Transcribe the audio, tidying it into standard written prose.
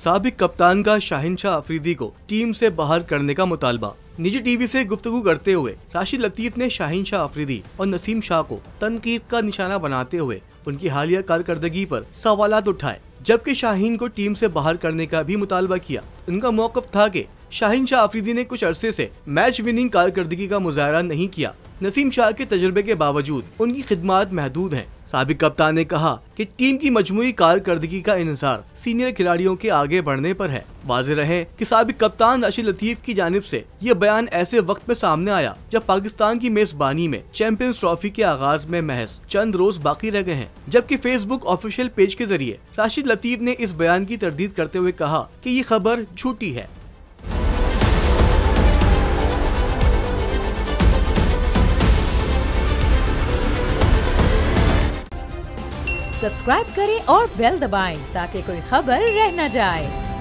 साबिक कप्तान का शाहिनशाह अफरीदी को टीम से बाहर करने का मुतालबा। निजी टीवी से गुफ्तगू करते हुए राशिद लतीफ ने शाहिनशाह अफरीदी और नसीम शाह को तनकीद का निशाना बनाते हुए उनकी हालिया कारकर्दगी पर सवालात उठाए, जबकि शाहीन को टीम से बाहर करने का भी मुतालबा किया। उनका मौक़िफ़ था कि शाहिनशाह अफरीदी ने कुछ अरसे से मैच विनिंग कारकर्दगी का मुजाहरा नहीं किया। नसीम शाह के तजुर्बे के बावजूद उनकी खिदमात महदूद हैं। साबिक कप्तान ने कहा कि टीम की मजमूई कारकर्दगी का इन्हिसार सीनियर खिलाड़ियों के आगे बढ़ने पर है। वाज़ेह रहे कि साबिक कप्तान राशिद लतीफ की जानिब से यह बयान ऐसे वक्त में सामने आया जब पाकिस्तान की मेजबानी में चैंपियंस ट्रॉफी के आगाज में महज चंद रोज बाकी रह गए हैं, जबकि फेसबुक ऑफिशियल पेज के जरिए राशिद लतीफ ने इस बयान की तरदीद करते हुए कहा कि ये खबर झूठी है। सब्सक्राइब करें और बेल दबाएं ताकि कोई खबर रह न जाए।